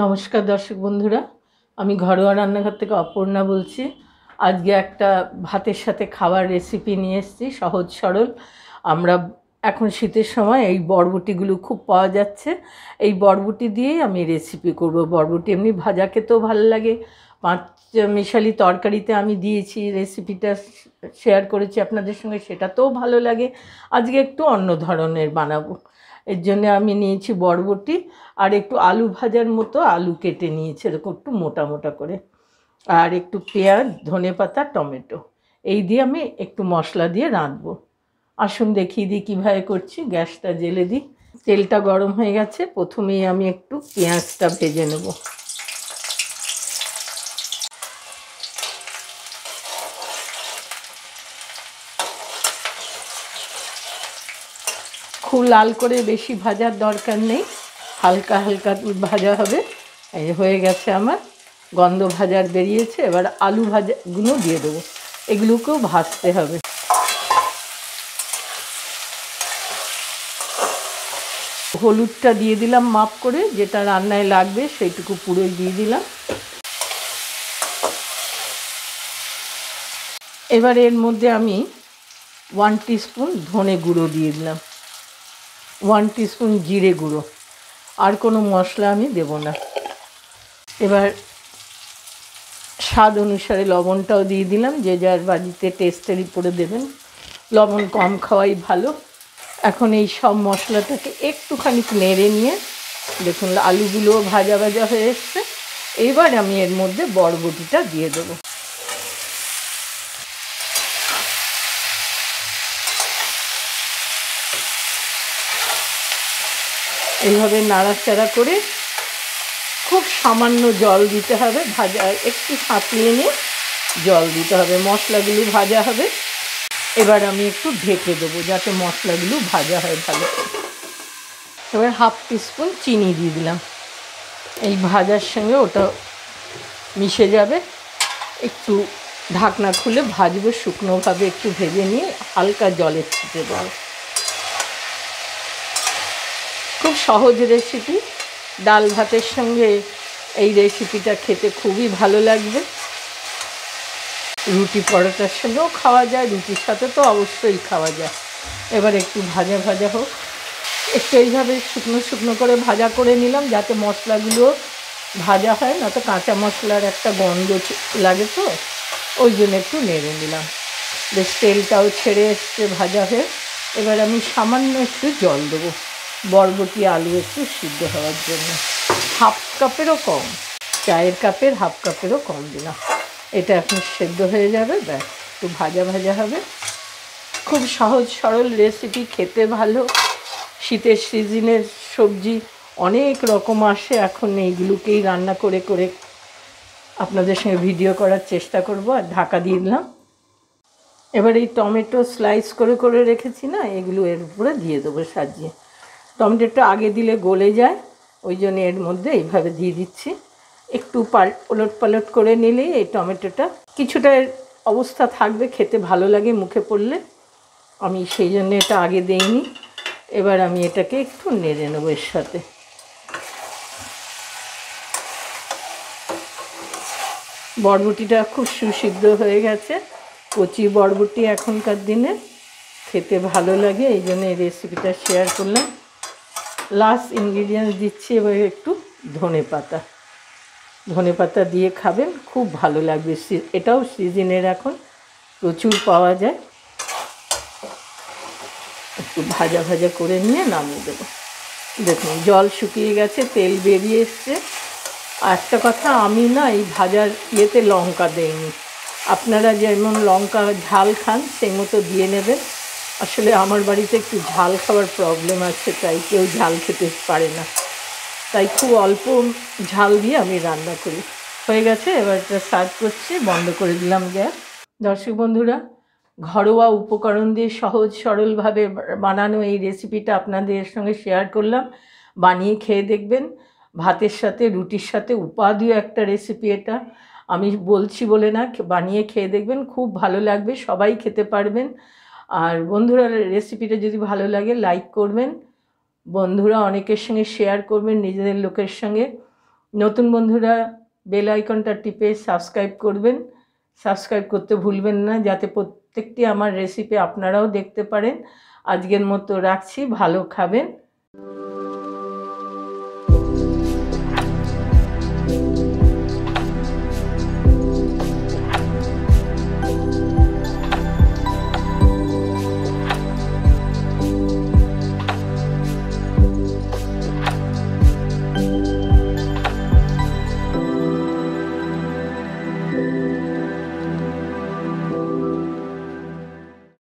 নমস্কার দর্শক বন্ধুরা, আমি ঘরোয়া রান্নাঘর থেকে অপর্ণা বলছি। আজকে একটা ভাতের সাথে খাবার রেসিপি নিয়ে এসেছি, সহজ সরল। আমরা এখন শীতের সময় এই বরবটিগুলো খুব পাওয়া যাচ্ছে, এই বরবটি দিয়েই আমি রেসিপি করব। বরবটি এমনি ভাজা খেতেও ভালো লাগে, পাঁচ মিশালি তরকারিতে আমি দিয়েছি, রেসিপিটা শেয়ার করেছি আপনাদের সঙ্গে, সেটাতেও ভালো লাগে। আজকে একটু অন্য ধরনের বানাবো, এর জন্য আমি নিয়েছি বরবটি আর একটু আলু ভাজার মতো আলু কেটে নিয়েছি এরকম একটু মোটা মোটা করে, আর একটু পেঁয়াজ, ধনেপাতা, টমেটো, এই দিয়ে আমি একটু মশলা দিয়ে রাঁধবো। আসুন দেখিয়ে দিই কীভাবে করছি। গ্যাসটা জ্বেলে দিই, তেলটা গরম হয়ে গেছে। প্রথমেই আমি একটু পেঁয়াজটা ভেজে নেব। খুব লাল করে বেশি ভাজার দরকার নেই, হালকা হালকা ভাজা হবে। এই হয়ে গেছে আমার, গন্ধ ভাজার বেরিয়েছে। এবার আলু ভাজাগুলো দিয়ে দেবো, এগুলোকেও ভাজতে হবে। হলুদটা দিয়ে দিলাম মাপ করে, যেটা রান্নায় লাগবে সেইটুকু পুরোই দিয়ে দিলাম। এবার এর মধ্যে আমি 1 টিস্পুন ধনে গুঁড়ো দিয়ে দিলাম, 1 টিস্পুন জিরে গুঁড়ো, আর কোনো মশলা আমি দেব না। এবার স্বাদ অনুসারে লবণটাও দিয়ে দিলাম, যে যার বাড়িতে টেস্টের উপরে দেবেন, লবণ কম খাওয়াই ভালো। এখন এই সব মশলাটাকে একটুখানি নেড়ে নিয়ে, দেখুন আলুগুলোও ভাজা ভাজা হয়ে এসছে। এবার আমি এর মধ্যে বরবটিটা দিয়ে দেবো। এইভাবে নাড়াচাড়া করে খুব সামান্য জল দিতে হবে, ভাজা একটু সাঁতলিয়ে নিয়ে জল দিতে হবে, মশলাগুলো ভাজা হবে। এবার আমি একটু ঢেকে দেবো যাতে মশলাগুলো ভাজা হয় ভালো। এবার 1/2 টিস্পুন চিনি দিয়ে দিলাম, এই ভাজার সঙ্গে ওটা মিশে যাবে। একটু ঢাকনা খুলে ভাজবো, শুকনোভাবে একটু ভেজে নিয়ে হালকা জলে ছিটে দেবো। খুব সহজ রেসিপি, ডাল ভাতের সঙ্গে এই রেসিপিটা খেতে খুবই ভালো লাগবে। রুটি পরোটার সঙ্গেও খাওয়া যায়, রুটির সাথে তো অবশ্যই খাওয়া যায়। এবার একটু ভাজা ভাজা হোক, একটু এইভাবে শুকনো শুকনো করে ভাজা করে নিলাম যাতে মশলাগুলো ভাজা হয়, না তো কাঁচা মশলার একটা গন্ধ লাগে, তো ওই জন্য একটু নেড়ে নিলাম। বেশ তেলটাও ছেড়ে এসছে ভাজা হয়ে। এবার আমি সামান্য একটু জল দেবো, বরবটি আলু একটু সিদ্ধ হওয়ার জন্য। 1/2 কাপেরও কম, চায়ের কাপের 1/2 কাপেরও কম দিলাম। এটা এখন সেদ্ধ হয়ে যাবে, ব্যাস একটু ভাজা ভাজা হবে। খুব সহজ সরল রেসিপি, খেতে ভালো। শীতের সিজনের সবজি অনেক রকম আসে, এখন এইগুলোকেই রান্না করে করে আপনাদের সঙ্গে ভিডিও করার চেষ্টা করব। আর ঢাকা দিয়ে দিলাম। এবার এই টমেটো স্লাইস করে করে রেখেছি না, এগুলো এর উপরে দিয়ে দেবো সাজিয়ে। টমেটোটা আগে দিলে গলে যায়, ওই জন্য এর মধ্যে এইভাবে দিয়ে দিচ্ছি। একটু ওলট পালট করে নিলেই এই টমেটোটা কিছুটা অবস্থা থাকবে, খেতে ভালো লাগে মুখে পড়লে। আমি সেই জন্য এটা আগে দেইনি। এবার আমি এটাকে একটু নেড়ে নেবো এর সাথে। বরবটিটা খুব সুসিদ্ধ হয়ে গেছে, কচি বরবটি এখনকার দিনে খেতে ভালো লাগে, এই জন্য এই রেসিপিটা শেয়ার করলাম। লাস্ট ইনগ্রিডিয়েন্টস দিচ্ছি এবার একটু ধনেপাতা। ধনেপাতা দিয়ে খাবেন, খুব ভালো লাগবে। এটাও সিজনের, এখন প্রচুর পাওয়া যায়। একটু ভাজা ভাজা করে নিয়ে নামিয়ে দেবো। দেখুন জল শুকিয়ে গেছে, তেল বেরিয়ে এসছে। আর একটা কথা, আমি না এই ভাজার ইয়েতে লঙ্কা দেইনি, আপনারা যেমন লঙ্কা ঝাল খান সেই মতো দিয়ে নেবেন। আসলে আমার বাড়িতে একটু ঝাল খাওয়ার প্রবলেম আছে, তাই কেউ ঝাল খেতে পারে না, তাই খুব অল্প ঝাল দিয়ে আমি রান্না করি। হয়ে গেছে, এবার এটা সার্ভ করছি, বন্ধ করে দিলাম গ্যাস। দর্শক বন্ধুরা, ঘরোয়া উপকরণ দিয়ে সহজ সরলভাবে বানানো এই রেসিপিটা আপনাদের সঙ্গে শেয়ার করলাম। বানিয়ে খেয়ে দেখবেন, ভাতের সাথে রুটির সাথে উপাদেয় একটা রেসিপি এটা। আমি বলছি বলে না, বানিয়ে খেয়ে দেখবেন, খুব ভালো লাগবে, সবাই খেতে পারবেন। আর বন্ধুরা, রেসিপিটা যদি ভালো লাগে লাইক করবেন, বন্ধুরা অনেকের সঙ্গে শেয়ার করবেন, নিজেদের লোকের সঙ্গে। নতুন বন্ধুরা বেল আইকনটা টিপে সাবস্ক্রাইব করবেন, সাবস্ক্রাইব করতে ভুলবেন না, যাতে প্রত্যেকটি আমার রেসিপি আপনারাও দেখতে পারেন। আজকের মতো রাখছি, ভালো খাবেন।